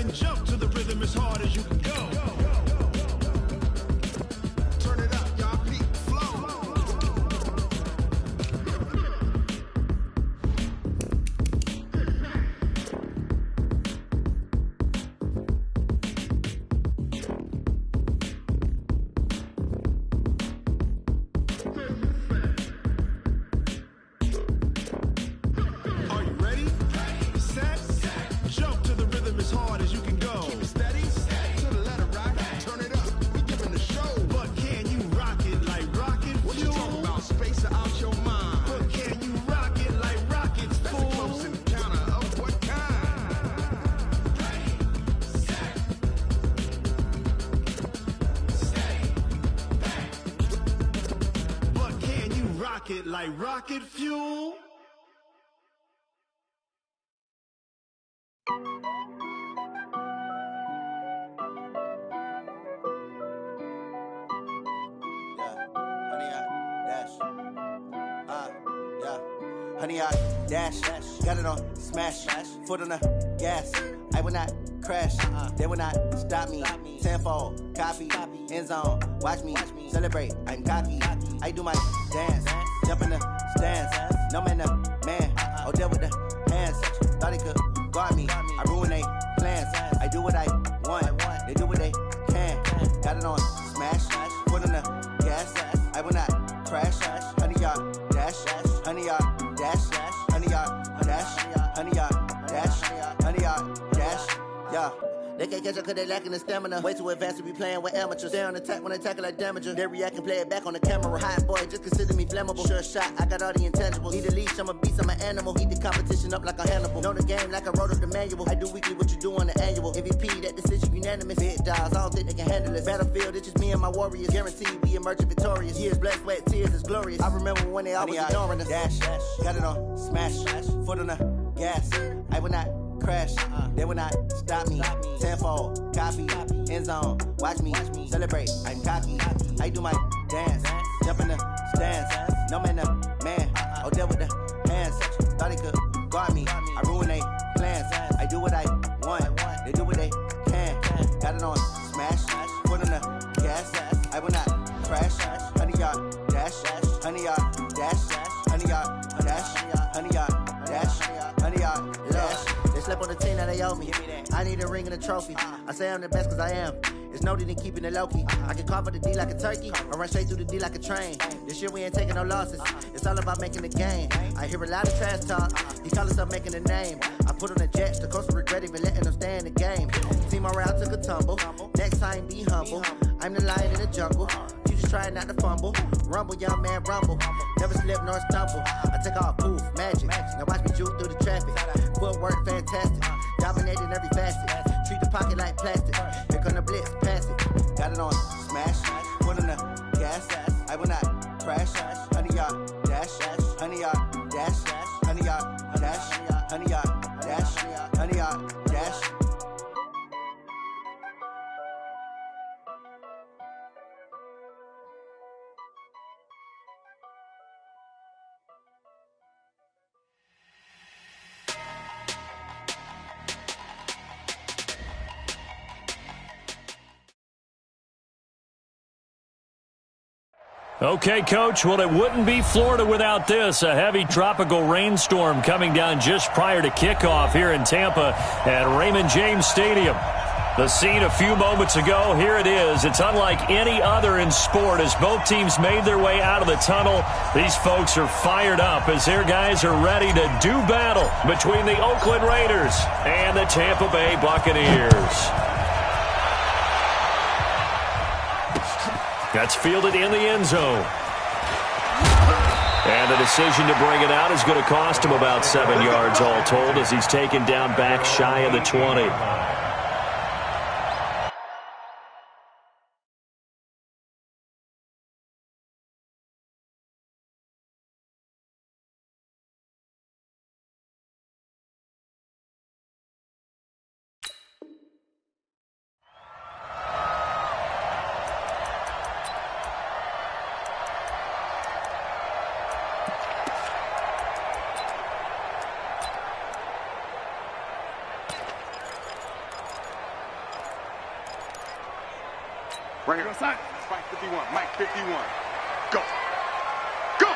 Then jump to the rhythm as hard as you can go. Turn it up, y'all. Peak flow. Are you ready? Set. Jump to the rhythm as hard as you can go. Keep it steady. To the letter rock. Turn it up. We giving the show. But can you rock it like rocket fuel? What you talking about? Space out your mind. But can you rock it like rockets, fool? That's a close encounter of what kind? Ready, set, stay back. But can you rock it like rocket fuel? Honey, I dash, got it on smash, foot on the gas. I will not crash, they will not stop me. Tenfold, copy, end zone, watch me celebrate. I'm cocky, I do my dance, jump in the stands. No man, the man, oh, deal with the hands. Thought he could guard me, I ruin they plans. I do what I want, they do what they can. Got it on smash, foot on the gas. I will not crash, honey, y'all dash, honey, y'all dash, honey, y'all dash, honey, y'all dash, honey, y'all dash, yeah. They can't catch up cause they lacking the stamina. Way too advanced to be playing with amateurs. Stay on attack when I tackle like damager. They react and play it back on the camera. Hot boy, just consider me flammable. Sure shot, I got all the intangibles. Need a leash, I'm a beast, I'm an animal. Heat the competition up like a Hannibal. Know the game like I wrote up the manual. I do weekly what you do on the annual. MVP, that decision unanimous. Big dogs, I don't think they can handle this. Battlefield, it's just me and my warriors. Guaranteed we emerging victorious. Years, blood, sweat, tears, it's glorious. I remember when they always ignoring us. Dash, got it on smash, foot on the gas. I will not crash, they will not stop me. Tenfold, copy, end zone, watch me celebrate. I'm cocky, I do my dance, jump in the stands. No man, the man, oh, deal with the hands. Thought he could guard me, I ruin they plans. I do what I want, they do what they can. Got it on smash, foot on the gas. I will not crash, honey, y'all dash, honey, y'all dash, honey, y'all dash, honey, y'all dash, honey, y'all dash. Slept on the team that they owe me. I need a ring and a trophy. I say I'm the best cause I am. It's no need in keeping it low-key. I can carve up the D like a turkey or run straight through the D like a train. This year we ain't taking no losses. It's all about making the game. I hear a lot of trash talk. He call himself making a name. I put on the Jets. The coach will regret even letting them stay in the game. Team morale took a tumble. Next time be humble. I'm the lion in the jungle. You just trying not to fumble. Rumble, young man, rumble. Never slip nor stumble. I take off, poof, magic. Now watch me juke through the traffic. Footwork fantastic. Dominating every facet. Treat the pocket like plastic. Here come the blitz, pass it. Got it on smash. Foot on the gas. I will not crash. Honey, y'all dash. Honey, y'all dash. Honey, y'all dash. Honey, y'all dash. Honey, y'all dash. Okay, Coach, well, it wouldn't be Florida without this. A heavy tropical rainstorm coming down just prior to kickoff here in Tampa at Raymond James Stadium. The scene a few moments ago, here it is. It's unlike any other in sport as both teams made their way out of the tunnel. These folks are fired up as their guys are ready to do battle between the Oakland Raiders and the Tampa Bay Buccaneers. That's fielded in the end zone. And the decision to bring it out is going to cost him about 7 yards all told as he's taken down back shy of the 20. Right here. Spike 51. Mike 51. Go. Go.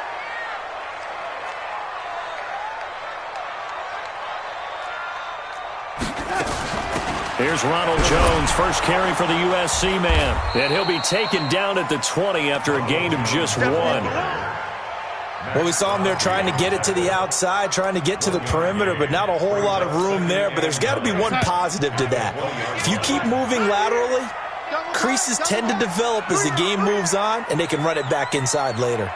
Here's Ronald Jones, first carry for the USC man. And he'll be taken down at the 20 after a gain of just 1. Well, we saw him there trying to get it to the outside, trying to get to the perimeter, but not a whole lot of room there. But there's got to be one positive to that. If you keep moving laterally, creases tend to develop as the game moves on, and they can run it back inside later.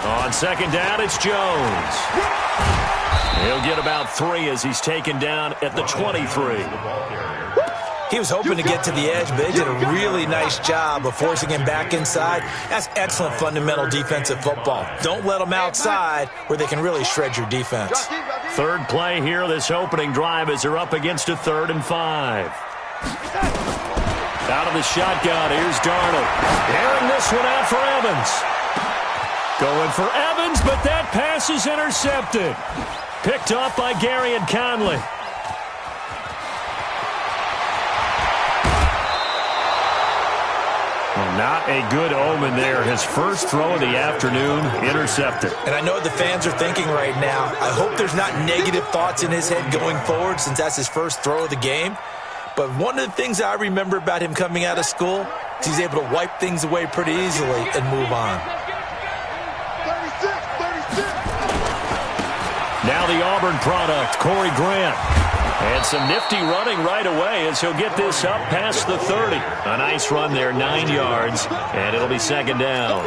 On second down, it's Jones. He'll get about 3 as he's taken down at the 23. He was hoping to get to the edge, but they did a really nice job of forcing him back inside. That's excellent fundamental defensive football. Don't let them outside where they can really shred your defense. Third play here, this opening drive as they're up against a 3rd and 5. Out of the shotgun, here's Darnold. Airing this one out for Evans. Going for Evans, but that pass is intercepted. Picked off by Gary and Conley. Well, not a good omen there. His first throw of the afternoon intercepted. And I know what the fans are thinking right now. I hope there's not negative thoughts in his head going forward since that's his first throw of the game. But one of the things I remember about him coming out of school is he's able to wipe things away pretty easily and move on. Now the Auburn product, Corey Grant. And some nifty running right away as he'll get this up past the 30. A nice run there, 9 yards, and it'll be second down.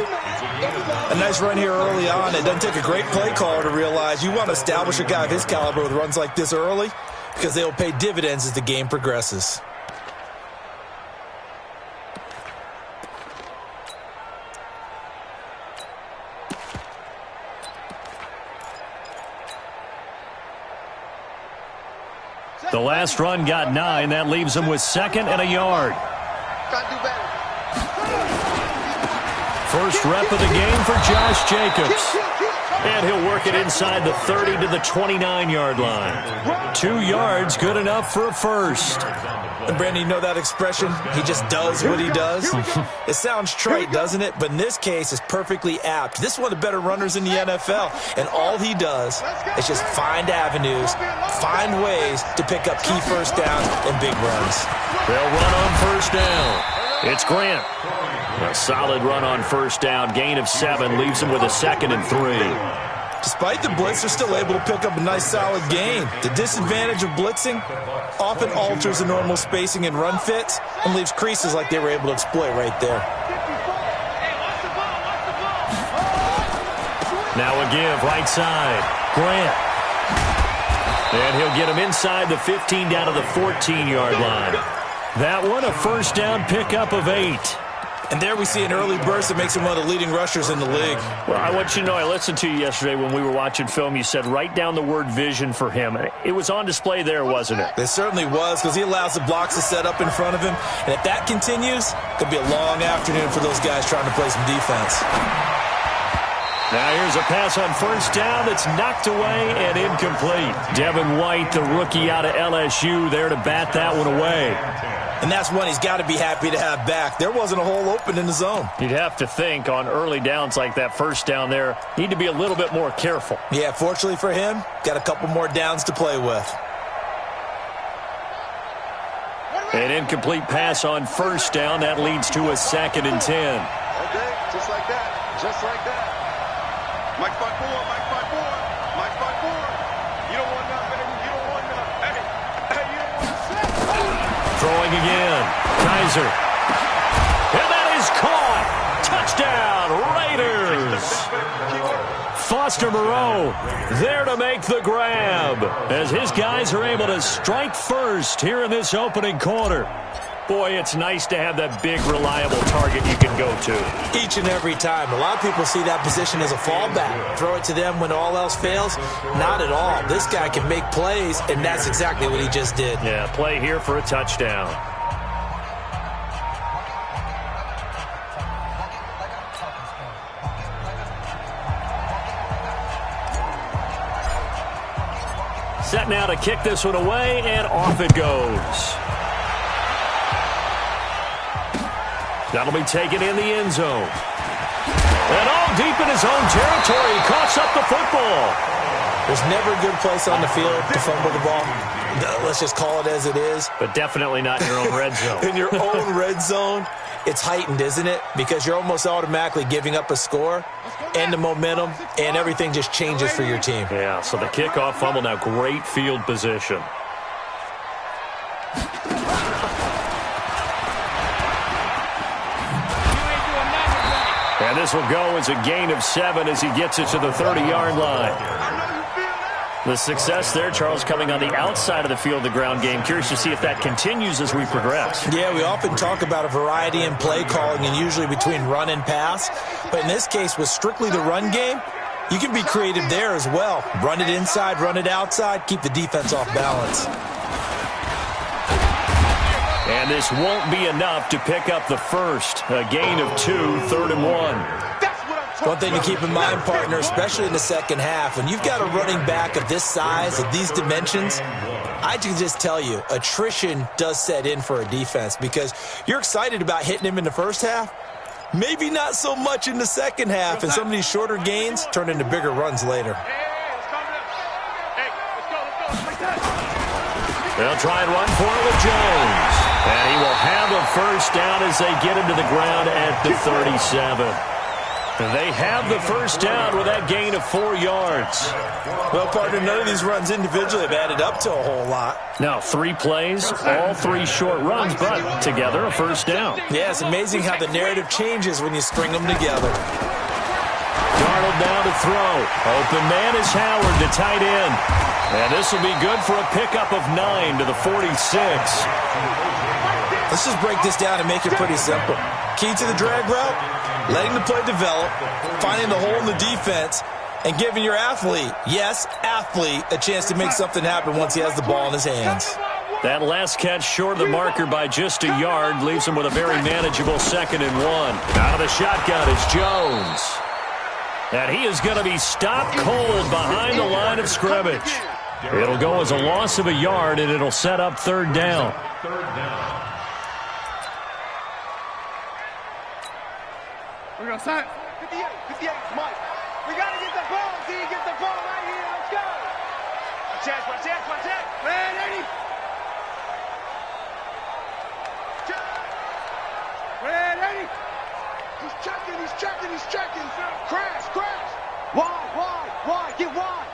A nice run here early on. It doesn't take a great play caller to realize you want to establish a guy of his caliber with runs like this early because they'll pay dividends as the game progresses. The last run got 9. That leaves him with 2nd and a yard. First rep of the game for Josh Jacobs. And he'll work it inside the 30 to the 29-yard line. 2 yards, good enough for a first. And Brandon, you know that expression? He just does what he does. It sounds trite, doesn't it? But in this case, it's perfectly apt. This is one of the better runners in the NFL. And all he does is just find avenues, find ways to pick up key first downs and big runs. They'll run on first down. It's Grant. A solid run on first down. Gain of 7 leaves him with a 2nd and 3. Despite the blitz, they're still able to pick up a nice solid gain. The disadvantage of blitzing often alters the normal spacing and run fits and leaves creases like they were able to exploit right there. Now a give, right side. Grant. And he'll get him inside the 15 down to the 14-yard line. That one, a first down pickup of 8. And there we see an early burst that makes him one of the leading rushers in the league. Well, I want you to know, I listened to you yesterday when we were watching film. You said write down the word vision for him. It was on display there, wasn't it? It certainly was, because he allows the blocks to set up in front of him. And if that continues, it could be a long afternoon for those guys trying to play some defense. Now here's a pass on first down that's knocked away and incomplete. Devin White, the rookie out of LSU, there to bat that one away. And that's one he's got to be happy to have back. There wasn't a hole open in the zone. You'd have to think on early downs like that first down there, need to be a little bit more careful. Yeah, fortunately for him, got a couple more downs to play with. An incomplete pass on first down. That leads to a 2nd and 10. Okay, just like that. Just like that. Mike 5-4, Mike 5-4, Mike 5-4. You don't want none, baby. You don't want none. Hey, you don't want none. Throwing again. Kaiser. And that is caught. Touchdown, Raiders. Foster Moreau there to make the grab as his guys are able to strike first here in this opening quarter. Boy, it's nice to have that big, reliable target you can go to. Each and every time. A lot of people see that position as a fallback. Throw it to them when all else fails. Not at all. This guy can make plays, and that's exactly what he just did. Yeah, play here for a touchdown. Set now to kick this one away, and off it goes. That'll be taken in the end zone. And all deep in his own territory, he coughs up the football. There's never a good place on the field to fumble the ball. Let's just call it as it is. But definitely not in your own red zone. In your own red zone, it's heightened, isn't it? Because you're almost automatically giving up a score and the momentum, and everything just changes for your team. Yeah, so the kickoff fumble, now great field position. And this will go as a gain of 7 as he gets it to the 30-yard line. The success there, Charles, coming on the outside of the field, the ground game. Curious to see if that continues as we progress. Yeah, we often talk about a variety in play calling and usually between run and pass. But in this case, with strictly the run game, you can be creative there as well. Run it inside, run it outside, keep the defense off balance. And this won't be enough to pick up the first. A gain of 2, 3rd and 1. One thing to keep in mind, partner, especially in the second half, when you've got a running back of this size, of these dimensions, I can just tell you, attrition does set in for a defense because you're excited about hitting him in the first half, maybe not so much in the second half, and some of these shorter gains turn into bigger runs later. They'll try and run for it with Jones. And he will have a first down as they get him to the ground at the 37. They have the first down with that gain of 4 yards. Well, partner, none of these runs individually have added up to a whole lot. Now, 3 plays, all 3 short runs, but together a first down. Yeah, it's amazing how the narrative changes when you string them together. Darnold now to throw. Open man is Howard, the tight end. And this will be good for a pickup of 9 to the 46. Let's just break this down and make it pretty simple. Key to the drag route, letting the play develop, finding the hole in the defense, and giving your athlete, yes, athlete, a chance to make something happen once he has the ball in his hands. That last catch short of the marker by just a yard leaves him with a very manageable 2nd and 1. Out of the shotgun is Jones. And he is going to be stopped cold behind the line of scrimmage. It'll go as a loss of a yard, and it'll set up 3rd down. We're going to set 58, Mike. We got to get the ball, D. Get the ball right here. Let's go. Watch that. Man, Eddie. Man, Eddie. He's checking. Crash. Wide. Get wide.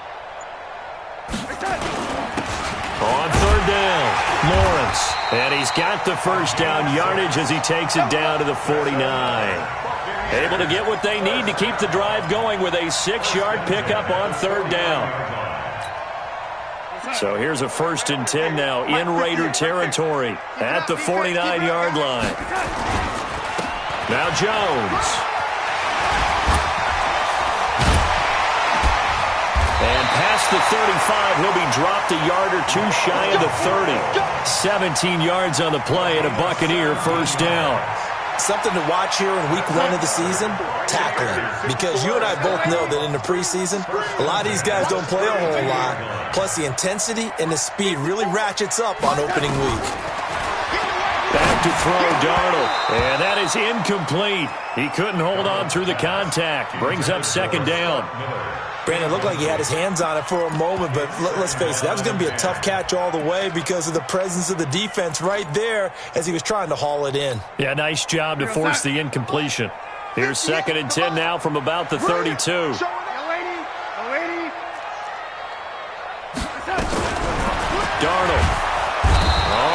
On 3rd down, Lawrence. And he's got the first down yardage as he takes it down to the 49. Able to get what they need to keep the drive going with a 6-yard pickup on 3rd down. So here's a 1st and 10 now in Raider territory at the 49-yard line. Now Jones. And past the 35, he'll be dropped a yard or 2 shy of the 30. 17 yards on the play and a Buccaneer first down. Something to watch here in week 1 of the season, tackling. Because you and I both know that in the preseason, a lot of these guys don't play a whole lot. Plus the intensity and the speed really ratchets up on opening week. Back to throw, Darnold. And that is incomplete. He couldn't hold on through the contact. Brings up 2nd down. Brandon, looked like he had his hands on it for a moment, but let's face it, that was going to be a tough catch all the way because of the presence of the defense right there as he was trying to haul it in. Yeah, nice job to force the incompletion. Here's 2nd and 10 now from about the 32. Darnold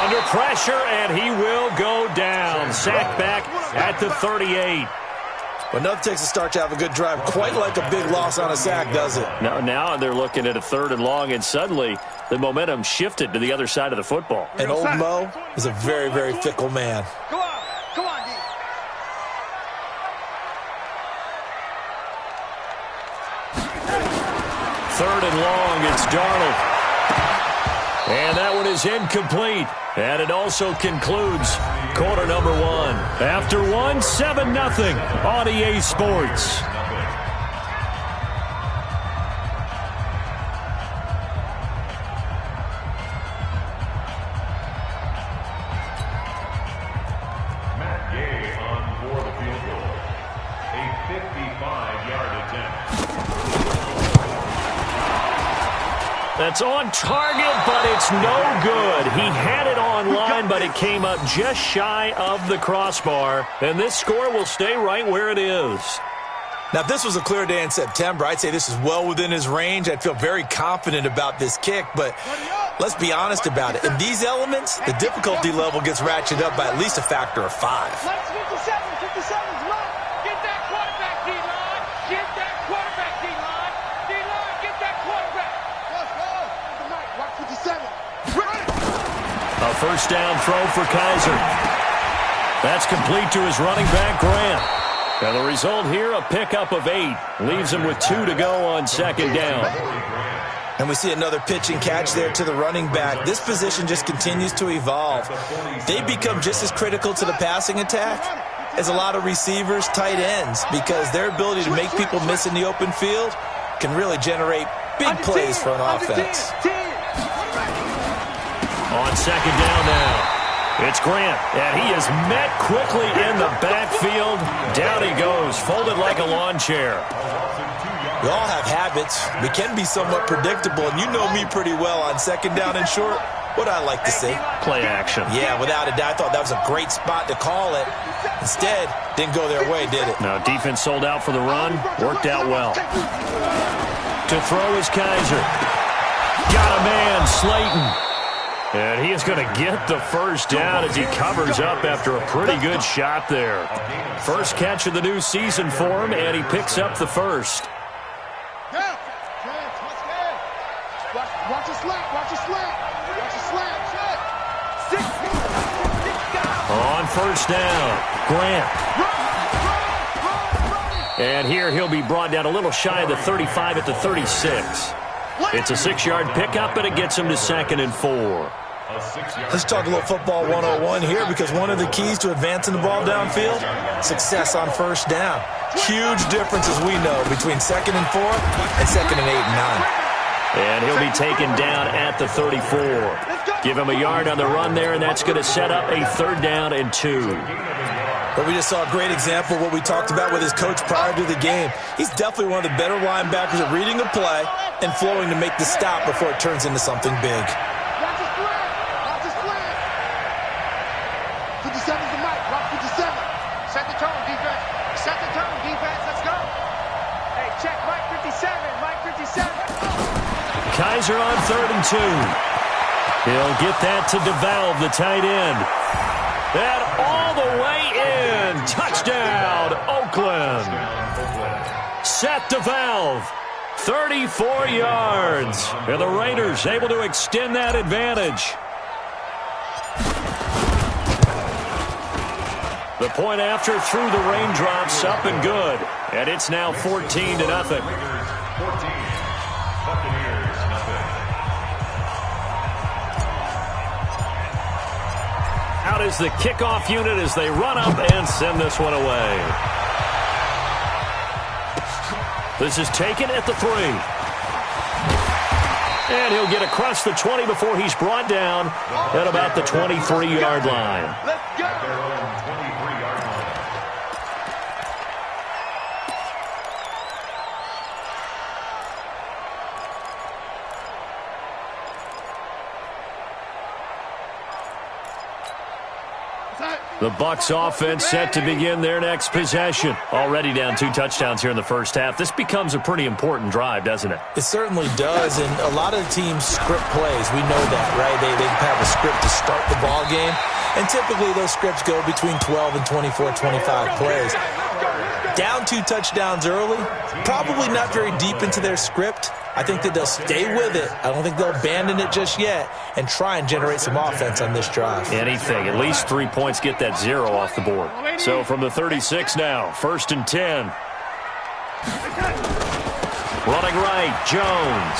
under pressure, and he will go down. Sacked back at the 38. But nothing takes a start to have a good drive, quite like a big loss on a sack, does it? Now they're looking at a 3rd and long, and suddenly the momentum shifted to the other side of the football. And old Mo is a very, very fickle man. Come on, D. 3rd and long, it's Darnold. And that one is incomplete. And it also concludes quarter number 1. After 1, 7-0 on EA Sports. Matt Gay on That's on target, but it's no good. He had it on line, but it came up just shy of the crossbar. And this score will stay right where it is. Now, if this was a clear day in September, I'd say this is well within his range. I'd feel very confident about this kick, but let's be honest about it. In these elements, the difficulty level gets ratcheted up by at least a factor of 5. 57's right. Get that quarterback, D-line. Get that quarterback, D-line. D-line, get that quarterback. Let's go. The mic, watch 57. A first down throw for Kaiser. That's complete to his running back, Grant. And the result here, a pickup of 8. Leaves him with 2 to go on second down. And we see another pitch and catch there to the running back. This position just continues to evolve. They become just as critical to the passing attack as a lot of receivers, tight ends, because their ability to make people miss in the open field can really generate big plays for an offense. On second down now. It's Grant, and he is met quickly in the backfield. Down he goes, folded like a lawn chair. We all have habits. We can be somewhat predictable, and you know me pretty well on second down and short. What I like to see? Play action. Yeah, without a doubt. I thought that was a great spot to call it. Instead, didn't go their way, did it? No, defense sold out for the run. Worked out well. To throw is Kaiser. Got a man, Slayton. And he is going to get the first down as he covers up after a pretty good shot there. First catch of the new season for him, and he picks up the first. Watch a slant, watch a slant, watch a slant. On first down, Grant. And here he'll be brought down a little shy of the 35 at the 36. It's a 6-yard pickup, and it gets him to 2nd and 4. Let's talk a little football 101 here, because one of the keys to advancing the ball downfield, success on first down. Huge difference, as we know, between 2nd and 4 and 2nd and 8 and 9. And he'll be taken down at the 34. Give him a yard on the run there, and that's going to set up a 3rd down and 2. But we just saw a great example of what we talked about with his coach prior to the game. He's definitely one of the better linebackers at reading a play and flowing to make the stop before it turns into something big. Watch a slant, watch a slant. 57's the mic, watch 57. Set the tone, defense. Set the tone, defense. Let's go. Hey, check Mike 57, Mike 57. Kaiser on 3rd and 2. He'll get that to DeValve, the tight end. And all the way in. Touchdown, Oakland. Seth DeValve, 34 yards. And the Raiders able to extend that advantage. The point after through the raindrops, up and good. And it's now 14-0. Out is the kickoff unit as they run up and send this one away. This is taken at the 3. And he'll get across the 20 before he's brought down at about the 23-yard line. Let's go. The Bucs offense set to begin their next possession. Already down 2 touchdowns here in the first half. This becomes a pretty important drive, doesn't it? It certainly does, and a lot of the teams script plays. We know that, right? They have a script to start the ball game, and typically those scripts go between 12 and 24, 25 plays. Down 2 touchdowns early, probably not very deep into their script. I think that they'll stay with it. I don't think they'll abandon it just yet and try and generate some offense on this drive. Anything. At least 3 points, get that 0 off the board. So from the 36 now, 1st and 10. Running right, Jones.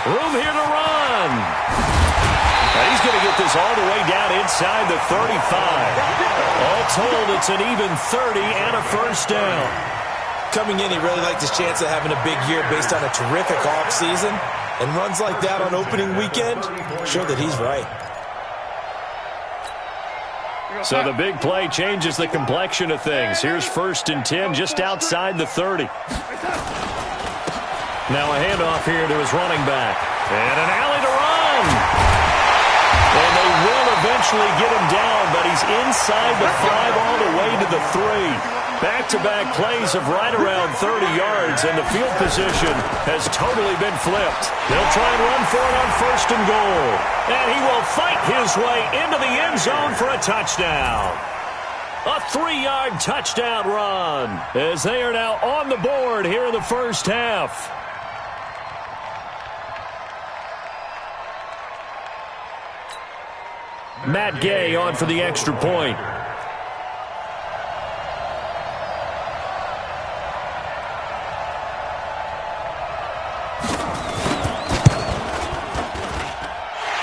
Room here to run. And he's going to get this all the way down inside the 35. All told, it's an even 30 and a first down. Coming in, he really liked his chance of having a big year based on a terrific offseason. And runs like that on opening weekend show that he's right. So the big play changes the complexion of things. Here's 1st and 10 just outside the 30. Now a handoff here to his running back. And an alley to run. And they will eventually get him down, but he's inside the 5 all the way to the 3. Back-to-back plays of right around 30 yards, and the field position has totally been flipped. They'll try and run for it on 1st and goal. And he will fight his way into the end zone for a touchdown. A 3-yard touchdown run as they are now on the board here in the first half. Matt Gay on for the extra point.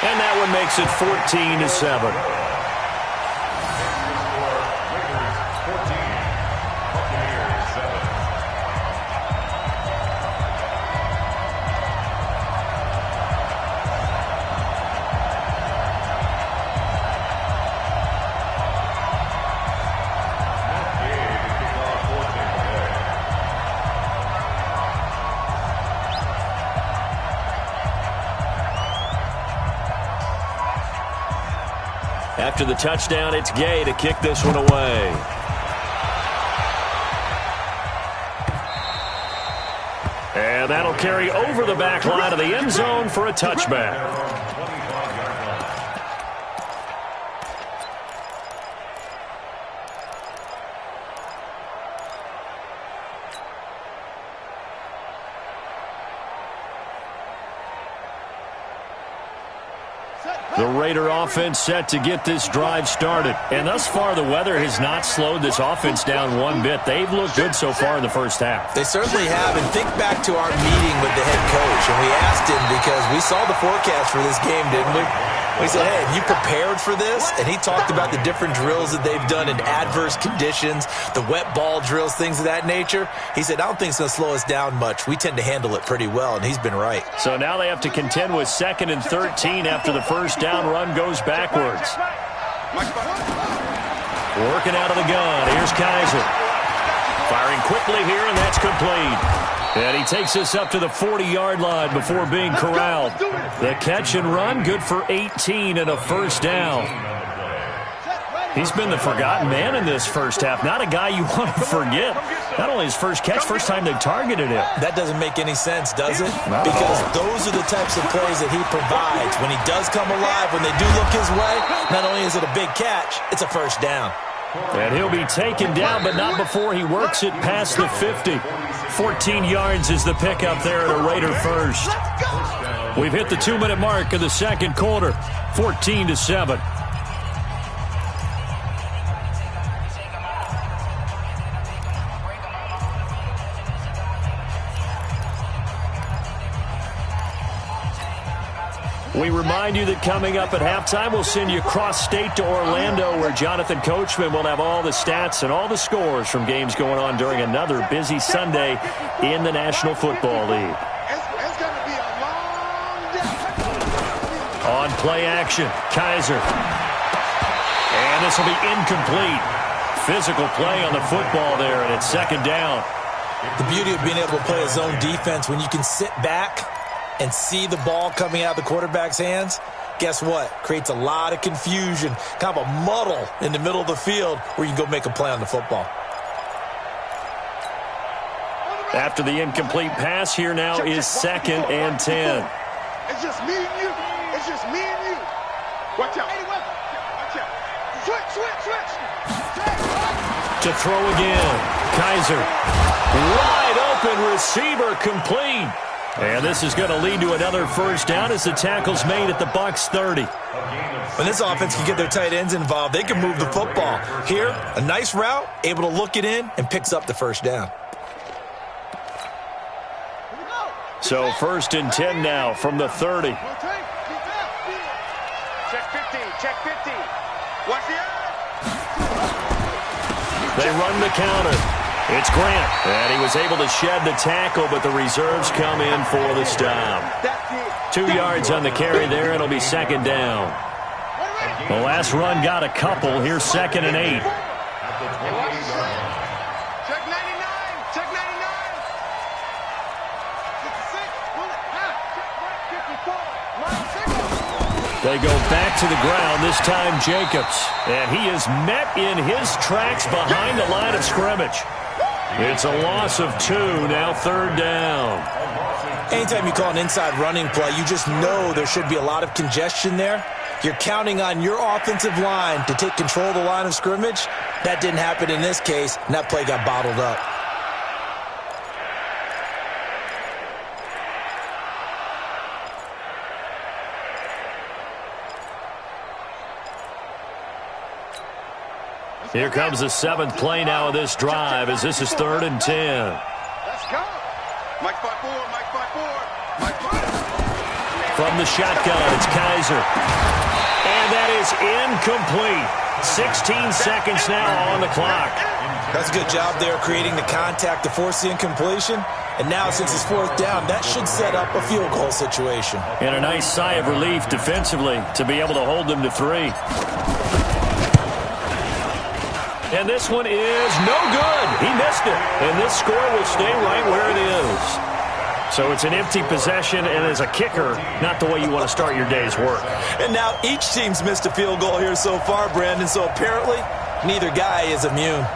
And that one makes it 14-7. After the touchdown, it's Gay to kick this one away. And that'll carry over the back line of the end zone for a touchback. The Raider offense set to get this drive started. And thus far, the weather has not slowed this offense down one bit. They've looked good so far in the first half. They certainly have. And think back to our meeting with the head coach. And we asked him because we saw the forecast for this game, didn't we? We said, hey, have you prepared for this? And he talked about the different drills that they've done in adverse conditions, the wet ball drills, things of that nature. He said, I don't think it's going to slow us down much. We tend to handle it pretty well, and he's been right. So now they have to contend with 2nd and 13 after the first down run goes backwards. Working out of the gun. Here's Kaiser. Firing quickly here, and that's complete. And he takes us up to the 40-yard line before being corralled. The catch and run, good for 18 and a first down. He's been the forgotten man in this first half. Not a guy you want to forget. Not only his first catch, first time they've targeted him. That doesn't make any sense, does it? Because those are the types of plays that he provides. When he does come alive, when they do look his way, not only is it a big catch, it's a first down. And he'll be taken down, but not before he works it past the 50. 14 yards is the pickup there at a Raider first. We've hit the 2-minute mark of the second quarter, 14-7. We remind you that coming up at halftime, we'll send you cross-state to Orlando, where Jonathan Coachman will have all the stats and all the scores from games going on during another busy Sunday in the National Football League. It's going to be a long day. On play action, Kaiser. And this will be incomplete. Physical play on the football there, and it's 2nd down. The beauty of being able to play a zone defense, when you can sit back and see the ball coming out of the quarterback's hands, guess what? Creates a lot of confusion, kind of a muddle in the middle of the field where you can go make a play on the football. After the incomplete pass, here now is 2nd and 10. It's just me and you. It's just me and you. Watch out. Watch out. Switch. To throw again. Kaiser. Wide open receiver, complete. And this is going to lead to another first down as the tackle's made at the Bucs 30. When this offense can get their tight ends involved, they can move the football. Here, a nice route, able to look it in, and picks up the first down. So 1st and 10 now from the 30. Check 50. Watch the eye. They run the counter. It's Grant, and he was able to shed the tackle, but the reserves come in for the stop. 2 yards on the carry there, and it'll be 2nd down. The last run got a couple. Here's 2nd and 8. Check 99. They go back to the ground, this time Jacobs. And he is met in his tracks behind the line of scrimmage. It's a loss of 2, now 3rd down. Anytime you call an inside running play, you just know there should be a lot of congestion there. You're counting on your offensive line to take control of the line of scrimmage. That didn't happen in this case, and that play got bottled up. Here comes the 7th play now of this drive as this is 3rd and 10. Let's go. Mike 5-4, Mike 5-4, Mike 5. From the shotgun, it's Kaiser. And that is incomplete. 16 seconds now on the clock. That's a good job there creating the contact to force the incompletion. And now since it's 4th down, that should set up a field goal situation. And a nice sigh of relief defensively to be able to hold them to 3. And this one is no good. He missed it. And this score will stay right where it is. So it's an empty possession, and as a kicker, not the way you want to start your day's work. And now each team's missed a field goal here so far, Brandon, so apparently neither guy is immune.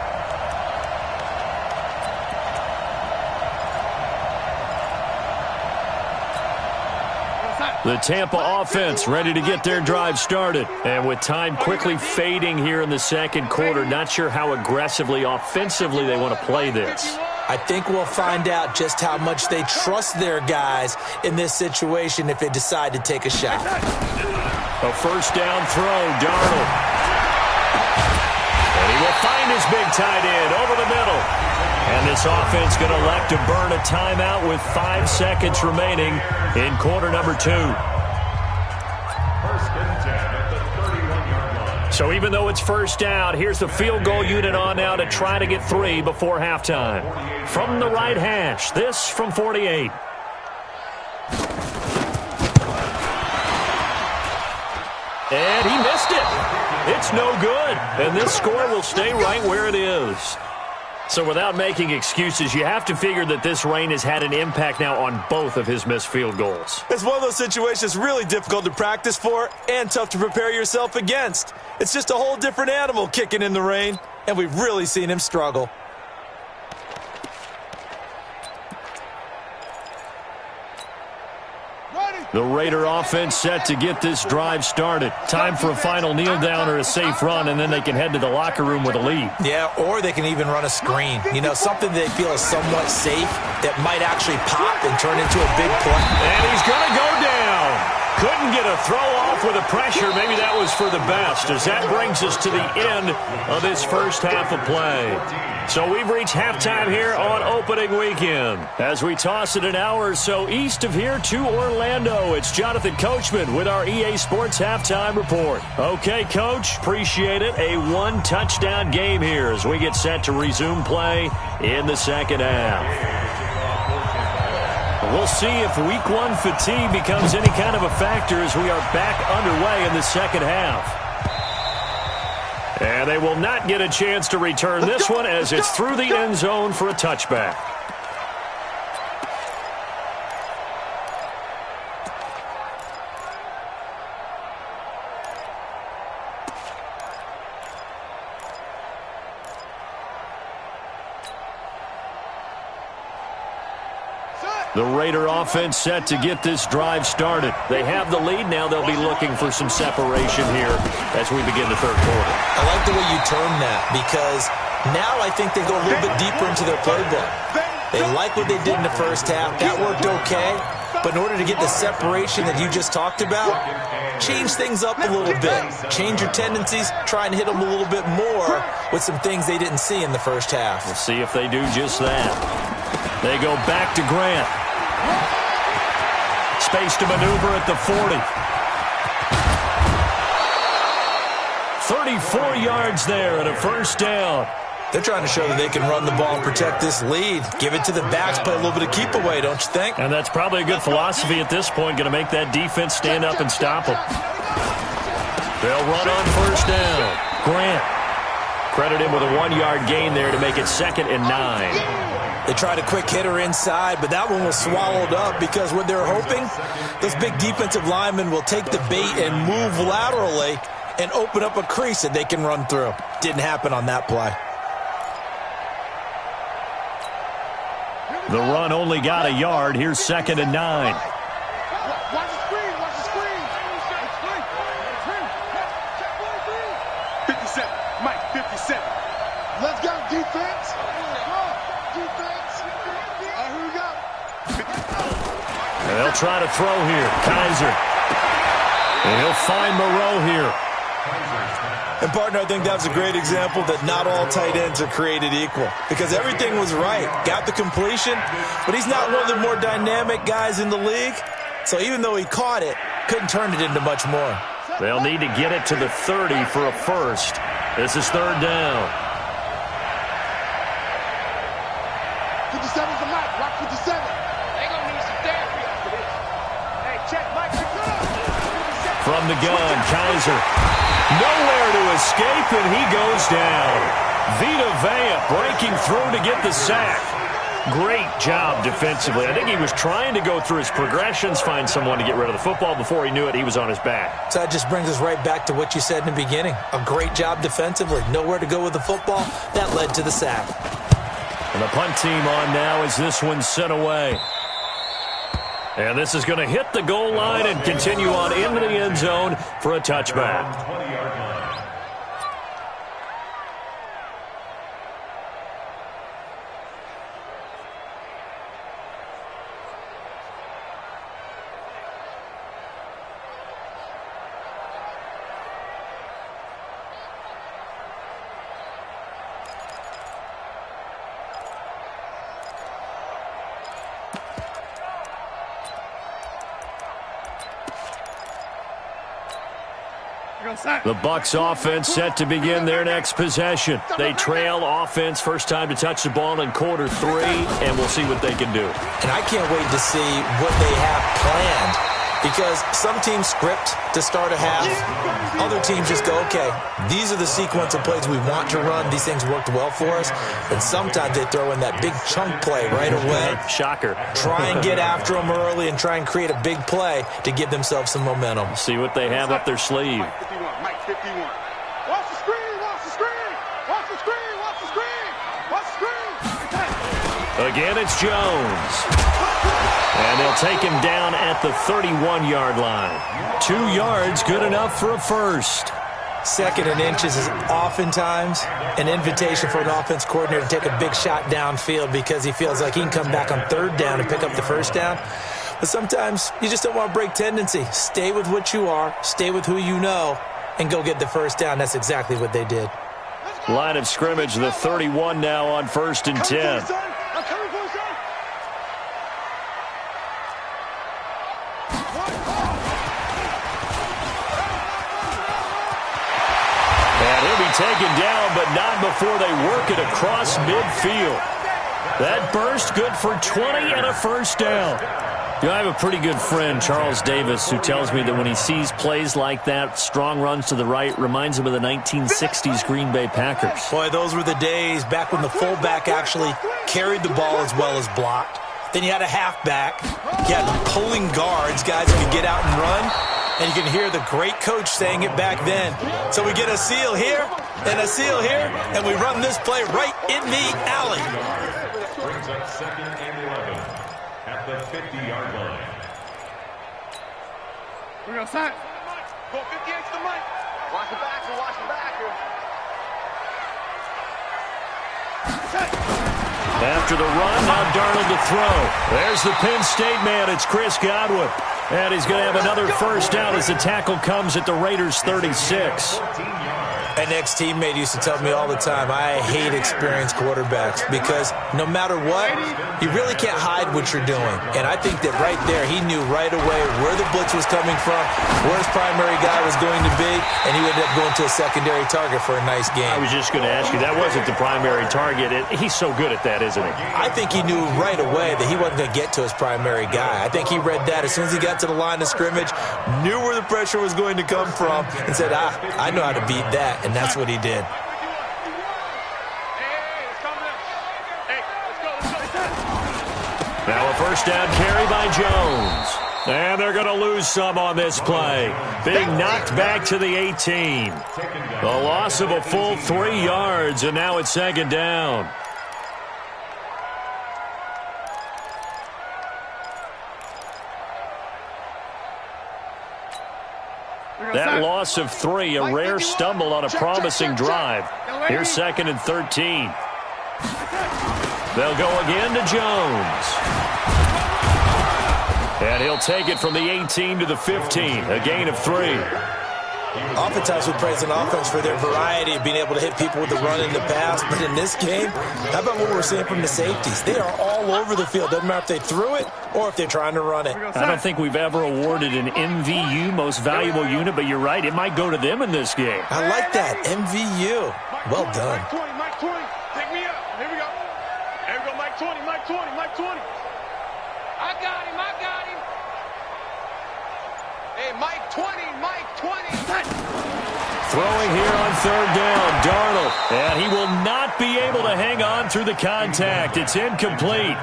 The Tampa offense ready to get their drive started. And with time quickly fading here in the 2nd quarter, not sure how aggressively, offensively they want to play this. I think we'll find out just how much they trust their guys in this situation if they decide to take a shot. A 1st down throw, Darnold. And he will find his big tight end over the middle. And this offense going to elect to burn a timeout with 5 seconds remaining in quarter number 2. So even though it's 1st down, here's the field goal unit on now to try to get 3 before halftime. From the right hash, this from 48. And he missed it. It's no good. And this score will stay right where it is. So without making excuses, you have to figure that this rain has had an impact now on both of his missed field goals. It's one of those situations really difficult to practice for and tough to prepare yourself against. It's just a whole different animal kicking in the rain, and we've really seen him struggle. The Raider offense set to get this drive started. Time for a final kneel down or a safe run, and then they can head to the locker room with a lead. Yeah, or they can even run a screen. You know, something they feel is somewhat safe that might actually pop and turn into a big play. And he's going to go down. Couldn't get a throw off with the pressure. Maybe that was for the best, as that brings us to the end of this 1st half of play. So we've reached halftime here on opening weekend. As we toss it an hour or so east of here to Orlando, it's Jonathan Coachman with our EA Sports Halftime Report. Okay, Coach, appreciate it. A 1-touchdown game here as we get set to resume play in the 2nd half. We'll see if Week 1 fatigue becomes any kind of a factor as we are back underway in the 2nd half. And they will not get a chance to return this one as it's through the end zone for a touchback. The Raider offense set to get this drive started. They have the lead. Now they'll be looking for some separation here as we begin the 3rd quarter. I like the way you term that because now I think they go a little bit deeper into their playbook. They like what they did in the 1st half. That worked okay. But in order to get the separation that you just talked about, change things up a little bit. Change your tendencies. Try and hit them a little bit more with some things they didn't see in the 1st half. We'll see if they do just that. They go back to Grant. Space to maneuver at the 40. 34 yards there and a 1st down. They're trying to show that they can run the ball and protect this lead. Give it to the backs, play a little bit of keep away, don't you think? And that's probably a good philosophy at this point, going to make that defense stand up and stop them. They'll run on 1st down. Grant. Credit him with a 1-yard gain there to make it 2nd and 9. They tried a quick hitter inside, but that one was swallowed up because what they're hoping, those big defensive linemen will take the bait and move laterally and open up a crease that they can run through. Didn't happen on that play. The run only got a yard. Here's 2nd and 9. Watch the screen, watch the screen. 57. Mike, 57. Let's go, defense. Defense. Here we go. And they'll try to throw here. Kaiser. And he'll find Moreau here. And, partner, I think that was a great example that not all tight ends are created equal because everything was right. Got the completion, but he's not one of the more dynamic guys in the league. So even though he caught it, couldn't turn it into much more. They'll need to get it to the 30 for a first. This is 3rd down. 57's the mic. Rock 57. They gonna need some therapy after this. Hey, check Mike. From the gun, Kaiser. Nowhere to escape, and he goes down. Vita Vea breaking through to get the sack. Great job defensively. I think he was trying to go through his progressions, find someone to get rid of the football. Before he knew it, he was on his back. So that just brings us right back to what you said in the beginning. A great job defensively. Nowhere to go with the football. That led to the sack. And the punt team on now as this one's sent away. And this is going to hit the goal line and continue on into the end zone for a touchback. The Bucs offense set to begin their next possession. They trail offense, first time to touch the ball in quarter 3, and we'll see what they can do. And I can't wait to see what they have planned because some teams script to start a half. Other teams just go, okay, these are the sequence of plays we want to run. These things worked well for us. And sometimes they throw in that big chunk play right away. Shocker. Try and get after them early and try and create a big play to give themselves some momentum. See what they have up their sleeve. Mike, 51. Watch the screen, watch the screen. Watch the screen, watch the screen. Watch the screen. Again, it's Jones. And they'll take him down at the 31-yard line. 2 yards, good enough for a first. 2nd and inches is oftentimes an invitation for an offense coordinator to take a big shot downfield because he feels like he can come back on 3rd down and pick up the first down. But sometimes you just don't want to break tendency. Stay with what you are, stay with who you know, and go get the first down. That's exactly what they did. Line of scrimmage, the 31 now on 1st and 10. And he'll be taken down, but not before they work it across midfield. That burst good for 20 and a first down. You know, I have a pretty good friend, Charles Davis, who tells me that when he sees plays like that, strong runs to the right, reminds him of the 1960s Green Bay Packers. Boy, those were the days back when the fullback actually carried the ball as well as blocked. Then you had a halfback. You had the pulling guards, guys who could get out and run. And you can hear the great coach saying it back then. So we get a seal here and a seal here, and we run this play right in the alley. Brings up 2nd and 11 at the 50-yard line. We're going to sign. Go 58 to the mic. Watch the backer, watch the backer. After the run, now Darnold to throw. There's the Penn State man. It's Chris Godwin. And he's going to have another first down as the tackle comes at the Raiders' 36. An ex-teammate used to tell me all the time, I hate experienced quarterbacks because no matter what, you really can't hide what you're doing. And I think that right there, he knew right away where the blitz was coming from, where his primary guy was going to be, and he ended up going to a secondary target for a nice game. I was just going to ask you, that wasn't the primary target. He's so good at that, isn't he? I think he knew right away that he wasn't going to get to his primary guy. I think he read that as soon as he got to the line of scrimmage, knew where the pressure was going to come from, and said, I know how to beat that. And that's what he did. Hey, it's coming up. Hey, let's go. Now a first down carry by Jones. And they're going to lose some on this play. Being knocked back to the 18. The loss of a full 3 yards, and now it's second down. That loss of 3, a rare stumble on a promising drive. Here's second and 13. They'll go again to Jones. And he'll take it from the 18 to the 15, a gain of 3. Oftentimes we praise an offense for their variety of being able to hit people with the run and the pass. But in this game, how about what we're seeing from the safeties? They are all over the field. Doesn't matter if they threw it or if they're trying to run it. I don't think we've ever awarded an MVU, most valuable unit, but you're right. It might go to them in this game. I like that. MVU. Well done. Mike 20, Mike 20. Take me up. Here we go. Here we go, Mike 20, Mike 20, Mike 20. I got him. Hey, Mike 20, Mike 20. Throwing here on third down, Darnold. And he will not be able to hang on through the contact. It's incomplete.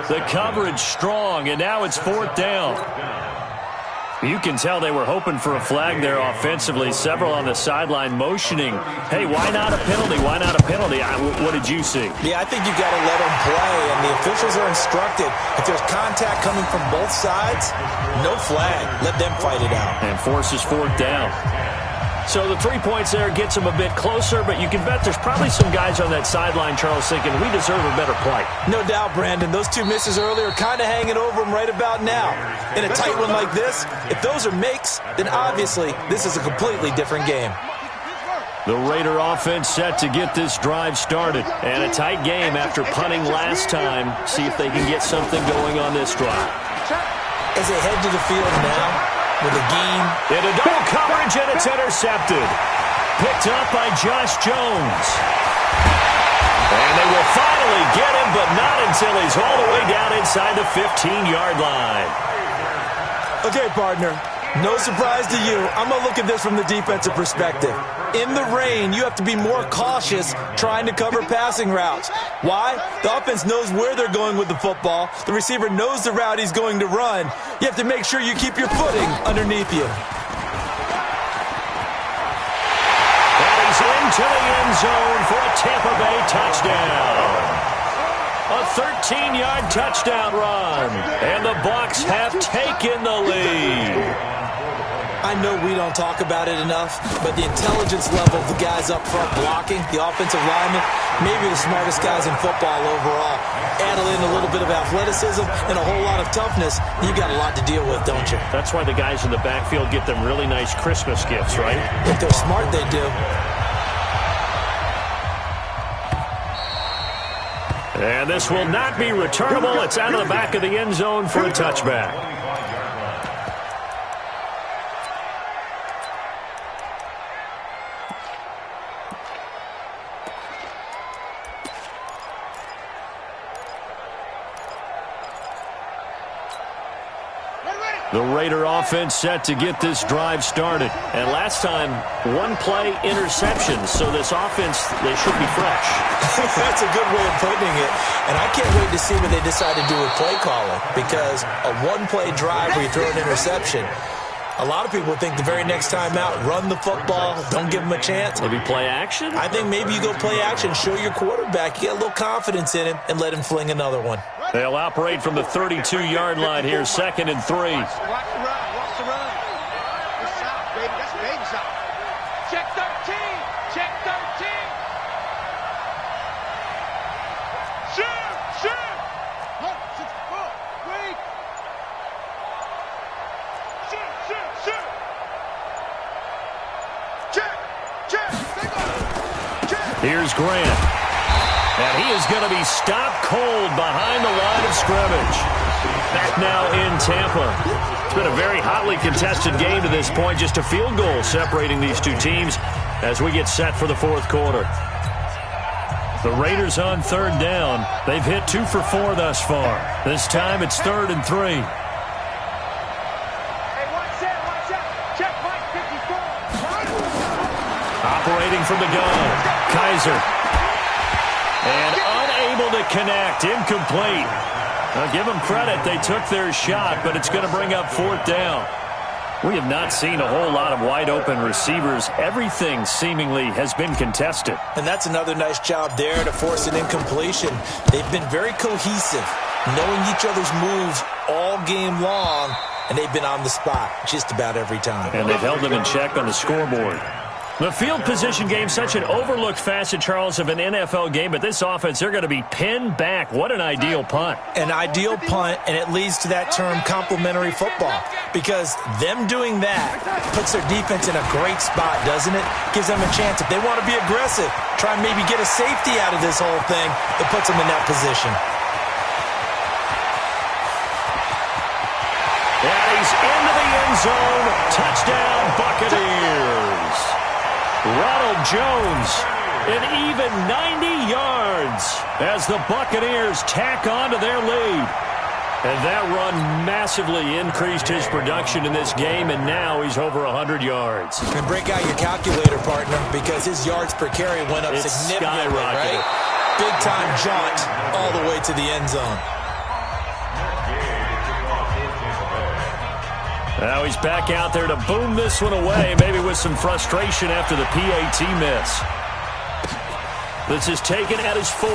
The coverage strong, and now it's fourth down. You can tell they were hoping for a flag there offensively. Several on the sideline motioning, hey, why not a penalty? Why not a penalty? What did you see? Yeah, I think you got to let them play, and the officials are instructed. If there's contact coming from both sides, no flag. Let them fight it out. And forces fourth down. So the 3 points there gets them a bit closer, but you can bet there's probably some guys on that sideline, Charles, thinking we deserve a better play. No doubt, Brandon. Those 2 misses earlier kind of hanging over them right about now. In a tight one like this, if those are makes, then obviously this is a completely different game. The Raider offense set to get this drive started. And a tight game after punting last time. See if they can get something going on this drive. As they head to the field now, with a game. Into double coverage, and it's intercepted. Picked up by Josh Jones. And they will finally get him, but not until he's all the way down inside the 15-yard line. Okay, partner. No surprise to you. I'm going to look at this from the defensive perspective. In the rain, you have to be more cautious trying to cover passing routes. Why? The offense knows where they're going with the football. The receiver knows the route he's going to run. You have to make sure you keep your footing underneath you. And he's into the end zone for a Tampa Bay touchdown. A 13-yard touchdown run. And the Bucs have taken the lead. I know we don't talk about it enough, but the intelligence level of the guys up front blocking, the offensive linemen, maybe the smartest guys in football overall. Add in a little bit of athleticism and a whole lot of toughness, you got a lot to deal with, don't you? That's why the guys in the backfield get them really nice Christmas gifts, right? If they're smart, they do. And this will not be returnable. It's out of the back of the end zone for a touchback. The Raider offense set to get this drive started. And last time, 1-play interception. So this offense, they should be fresh. That's a good way of putting it. And I can't wait to see what they decide to do with play calling. Because a 1-play drive where you throw an interception, a lot of people think the very next time out, run the football, don't give them a chance. Maybe play action? I think maybe you go play action, show your quarterback, you get a little confidence in him, and let him fling another one. They'll operate from the 32-yard line here, second and 3. Watch the run. Watch the run. That's out, baby. That's baby shot. Check 13. Check 13. Shoot. Shoot. 6, 4, 3. Shoot. Shoot. Shoot. Check. Check. Take off. Check. Here's Grant. And he is going to be stopped cold behind the line of scrimmage. Back now in Tampa. It's been a very hotly contested game to this point. Just a field goal separating these two teams as we get set for the fourth quarter. The Raiders on third down. They've hit 2 for 4 thus far. This time it's 3rd and 3. Hey, watch out. Watch out. Check Mike 54. Operating from the gun. Kaiser. And unable to connect. Incomplete. Now, give them credit. They took their shot, but it's going to bring up 4th down. We have not seen a whole lot of wide-open receivers. Everything seemingly has been contested. And that's another nice job there to force an incompletion. They've been very cohesive, knowing each other's moves all game long, and they've been on the spot just about every time. And they've held them in check on the scoreboard. The field position game, such an overlooked facet, Charles, of an NFL game, but this offense, they're going to be pinned back. What an ideal punt. An ideal punt, and it leads to that term complementary football, because them doing that puts their defense in a great spot, doesn't it? Gives them a chance. If they want to be aggressive, try and maybe get a safety out of this whole thing, it puts them in that position. And he's into the end zone. Touchdown, Buccaneers. Ronald Jones, an even 90 yards as the Buccaneers tack on to their lead. And that run massively increased his production in this game, and now he's over 100 yards. And break out your calculator, partner, because his yards per carry went up significantly, right? Big-time jaunt all the way to the end zone. Now he's back out there to boom this one away, maybe with some frustration after the PAT miss. This is taken at his 4.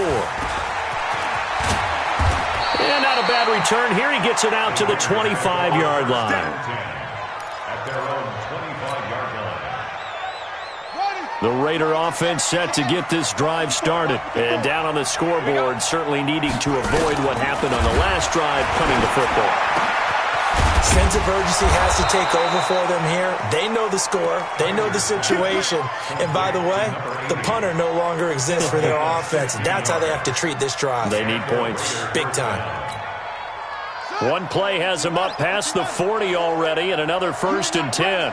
And not a bad return here. He gets it out to the 25-yard line. At their own 25-yard line. The Raider offense set to get this drive started. And down on the scoreboard, certainly needing to avoid what happened on the last drive, punting the football. Sense of urgency has to take over for them here. They know the score. They know the situation. And by the way, the punter no longer exists for their offense. That's how they have to treat this drive. They need points. Big time. One play has him up past the 40 already, and another 1st and 10.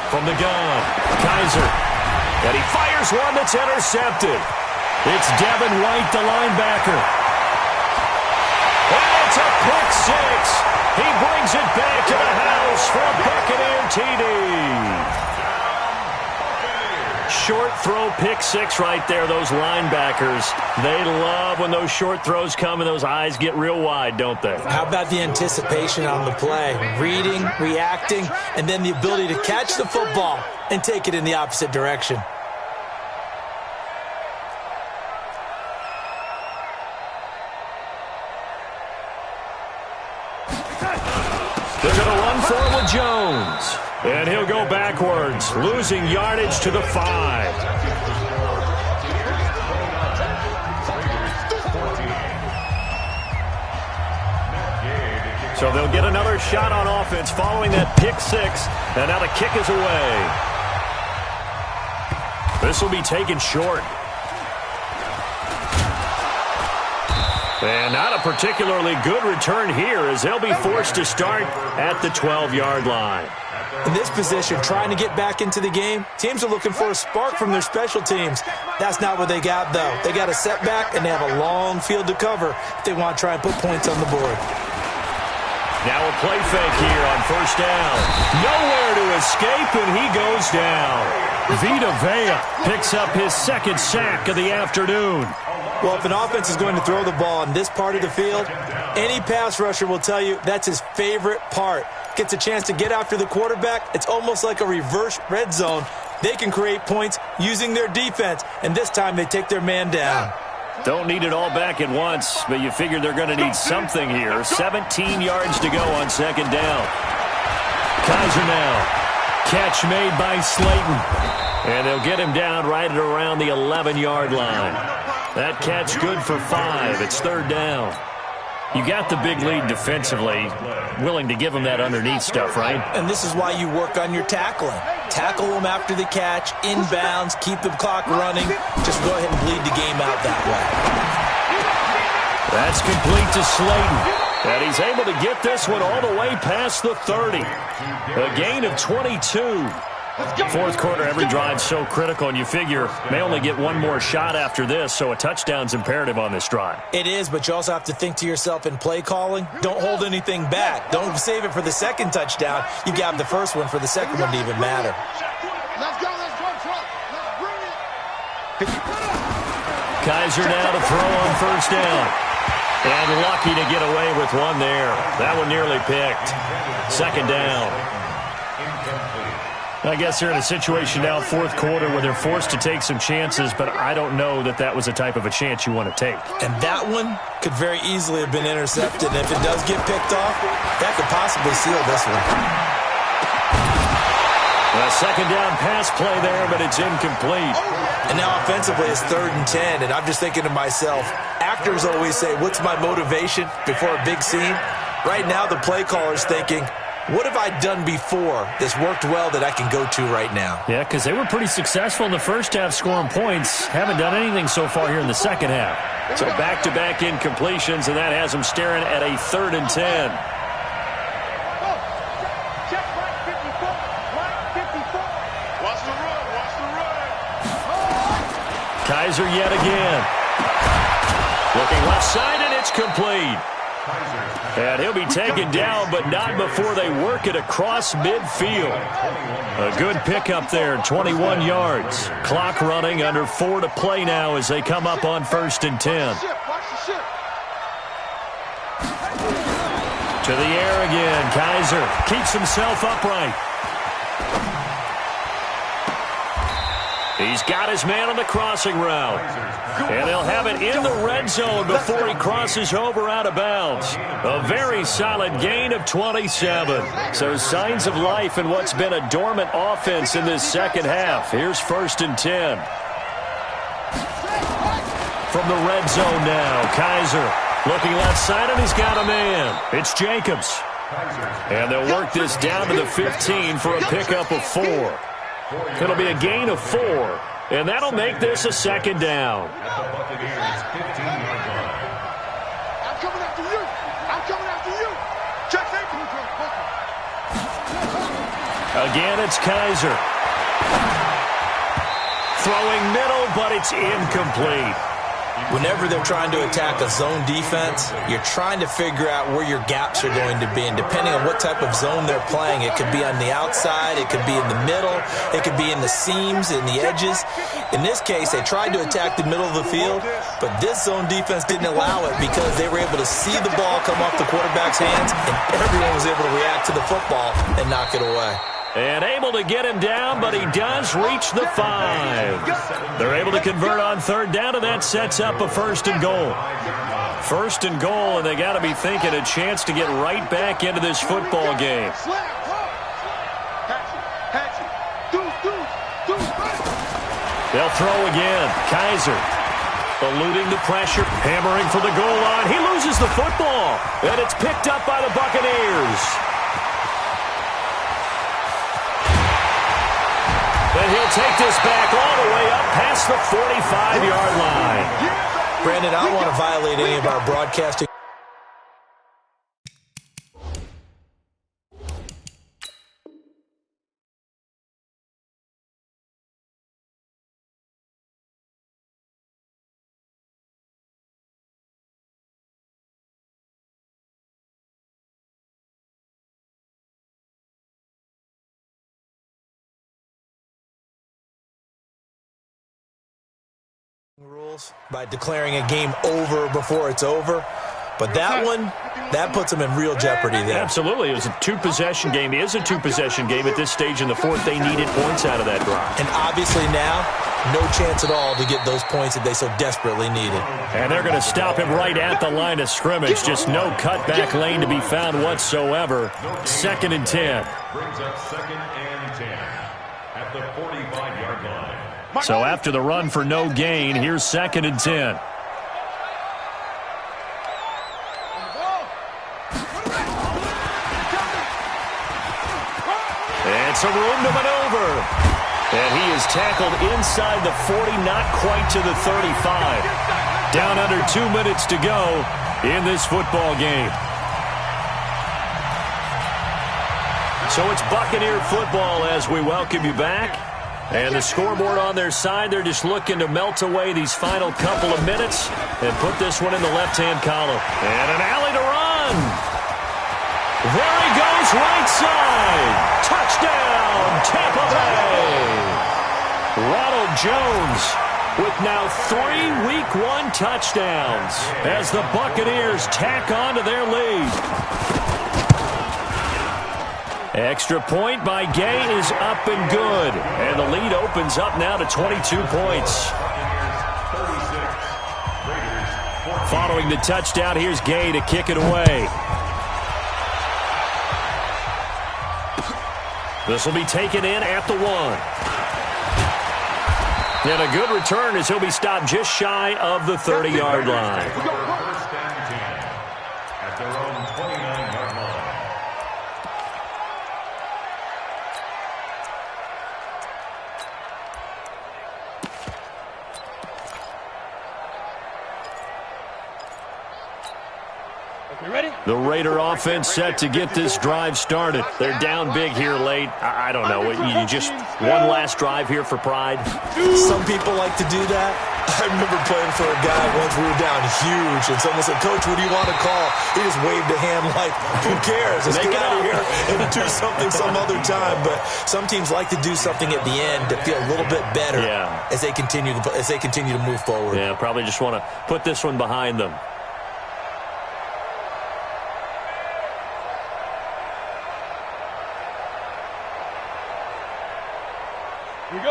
From the gun, Kaiser. And he fires one that's intercepted. It's Devin White, the linebacker. And it's a pick 6. He brings it back to the house for a Buccaneer TD. Short throw pick 6 right there, those linebackers. They love when those short throws come and those eyes get real wide, don't they? How about the anticipation on the play? Reading, reacting, and then the ability to catch the football and take it in the opposite direction. They're going to run forward Jones. And he'll go backwards, losing yardage to the 5. So they'll get another shot on offense following that pick 6. And now the kick is away. This will be taken short. And not a particularly good return here as they'll be forced to start at the 12-yard line. In this position, trying to get back into the game, teams are looking for a spark from their special teams. That's not what they got, though. They got a setback, and they have a long field to cover if they want to try and put points on the board. Now a play fake here on 1st down. Nowhere to escape, and he goes down. Vita Vea picks up his 2nd sack of the afternoon. Well, if an offense is going to throw the ball in this part of the field, any pass rusher will tell you that's his favorite part. Gets a chance to get after the quarterback. It's almost like a reverse red zone. They can create points using their defense, and this time they take their man down. Don't need it all back at once, but you figure they're going to need something here. 17 yards to go on 2nd down. Kaiser now. Catch made by Slayton. And they'll get him down right at around the 11-yard line. That catch good for 5. It's 3rd down. You got the big lead defensively, willing to give them that underneath stuff, right? And this is why you work on your tackling. Tackle them after the catch, inbounds, keep the clock running. Just go ahead and bleed the game out that way. That's complete to Slayton. And he's able to get this one all the way past the 30. A gain of 22. 4th quarter, every drive so critical, and you figure may only get one more shot after this, so a touchdown's imperative on this drive. It is, but you also have to think to yourself in play calling, don't hold anything back. Don't save it for the 2nd touchdown. You got the 1st one for the 2nd one to even matter. Let's go, let's go, let's bring it. Kaiser now to throw on first down. And lucky to get away with one there. That one nearly picked. Second down. I guess they're in a situation now, fourth quarter, where they're forced to take some chances, but I don't know that that was the type of a chance you want to take. And that one could very easily have been intercepted. And if it does get picked off, that could possibly seal this one. A second down pass play there, but it's incomplete. And now offensively it's 3rd and 10, and I'm just thinking to myself, actors always say, what's my motivation before a big scene? Right now the play caller's thinking, what have I done before that's worked well that I can go to right now? Yeah, because they were pretty successful in the first half scoring points. Haven't done anything so far here in the second half. So back-to-back incompletions, and that has them staring at a 3rd and 10. Kaiser yet again. Looking left side, and it's complete. And he'll be taken down, but not before they work it across midfield. A good pickup there, 21 yards. Clock running, under 4 to play now as they come up on 1st and 10. To the air again. Kaiser keeps himself upright. He's got his man on the crossing route. And they'll have it in the red zone before he crosses over out of bounds. A very solid gain of 27. So signs of life in what's been a dormant offense in this second half. Here's 1st and 10. From the red zone now, Kaiser looking left side, and he's got a man. It's Jacobs. And they'll work this down to the 15 for a pickup of 4. It'll be a gain of 4, and that'll make this a second down. I'm coming after you. I'm coming after you. Check that. Again, it's Kaiser. Throwing middle, but it's incomplete. Whenever they're trying to attack a zone defense, you're trying to figure out where your gaps are going to be. And depending on what type of zone they're playing, it could be on the outside, it could be in the middle, it could be in the seams, in the edges. In this case, they tried to attack the middle of the field, but this zone defense didn't allow it because they were able to see the ball come off the quarterback's hands, and everyone was able to react to the football and knock it away. And able to get him down, but he does reach the 5. They're able to convert on 3rd down, and that sets up a 1st and goal. 1st and goal, and they got to be thinking a chance to get right back into this football game. They'll throw again. Kaiser eluding the pressure, hammering for the goal line. He loses the football, and it's picked up by the Buccaneers. And he'll take this back all the way up past the 45-yard line. Brandon, I don't want to violate any of our broadcasting. Rules by declaring a game over before it's over, but that one, that puts them in real jeopardy there. Absolutely. It was a two-possession game. It is a two-possession game at this stage in the fourth. They needed points out of that drive. And obviously now, no chance at all to get those points that they so desperately needed. And they're going to stop him right at the line of scrimmage. Just no cutback lane to be found whatsoever. 2nd and 10. Brings up 2nd and 10 at the 45-yard line. So after the run for no gain, here's 2nd and 10. It's a room to maneuver. And he is tackled inside the 40, not quite to the 35. Down under 2 minutes to go in this football game. So it's Buccaneer football as we welcome you back. And the scoreboard on their side, they're just looking to melt away these final couple of minutes and put this one in the left-hand column. And an alley to run. There he goes, right side. Touchdown, Tampa Bay. Ronald Jones with now 3 Week 1 touchdowns as the Buccaneers tack on to their lead. Extra point by Gay is up and good, and the lead opens up now to 22 points. Following the touchdown, here's Gay to kick it away. This will be taken in at the 1. And a good return as he'll be stopped just shy of the 30-yard line. First and 10 at their own 29-yard line. The Raider offense set to get this drive started. They're down big here late. I don't know. You just one last drive here for pride? Some people like to do that. I remember playing for a guy once. We were down huge, and someone said, "Coach, what do you want to call?" He just waved a hand like, "Who cares? Let's get out of here and do something some other time." But some teams like to do something at the end to feel a little bit better as they continue to move forward. Yeah, probably just want to put this one behind them.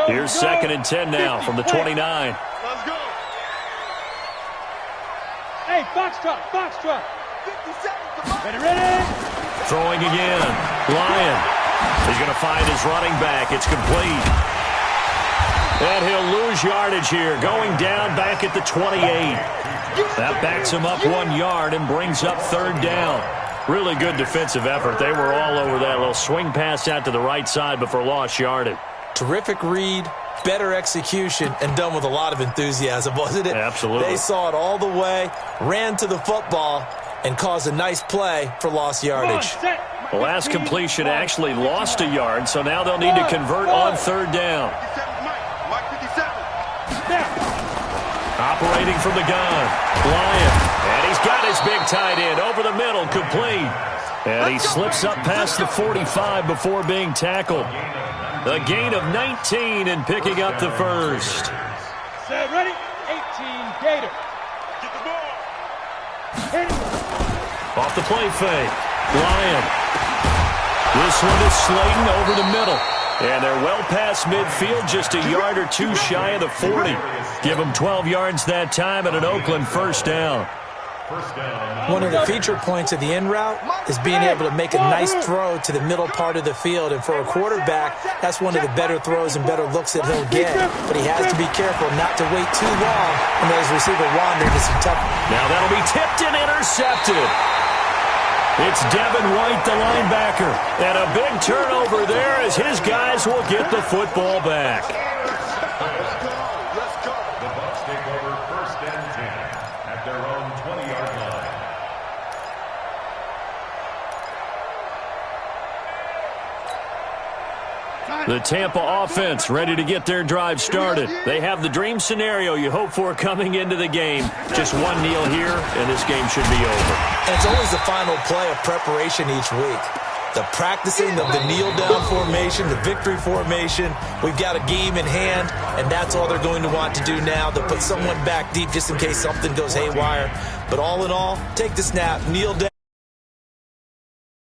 Here's 2nd and 10 now from the 29. Let's go. Hey, Foxtrot, Foxtrot. 57, ready? Throwing again. Lyon. He's going to find his running back. It's complete. And he'll lose yardage here, going down back at the 28. That backs him up 1 yard and brings up 3rd down. Really good defensive effort. They were all over that little swing pass out to the right side before lost yardage. Terrific read, better execution, and done with a lot of enthusiasm, wasn't it? Absolutely. They saw it all the way, ran to the football, and caused a nice play for lost yardage. The last completion actually lost a yard, so now they'll need to convert on 3rd down. Mike 57. Operating from the gun, Lyon. And he's got his big tight end over the middle, complete. And he slips up past the 45 before being tackled. A gain of 19 and picking up the first. Set, ready? 18, Gator. Get the ball. Hit it. Off the play fake. Lyon. This one is Slayton over the middle. And they're well past midfield, just a yard or two shy of the 40. Give them 12 yards that time and an Oakland first down. One of the feature points of the in route is being able to make a nice throw to the middle part of the field. And for a quarterback, that's one of the better throws and better looks that he'll get. But he has to be careful not to wait too long and let his receiver wander into some tough. Now that'll be tipped and intercepted. It's Devin White, the linebacker. And a big turnover there as his guys will get the football back. Let's go. The Bucs take over 1st and 10 at their own 20-yard line. The Tampa offense ready to get their drive started. They have the dream scenario you hope for coming into the game. Just one kneel here, and this game should be over. And it's always the final play of preparation each week. The practicing of the kneel-down formation, the victory formation. We've got a game in hand, and that's all they're going to want to do now. They'll put someone back deep just in case something goes haywire. But all in all, take the snap, kneel down.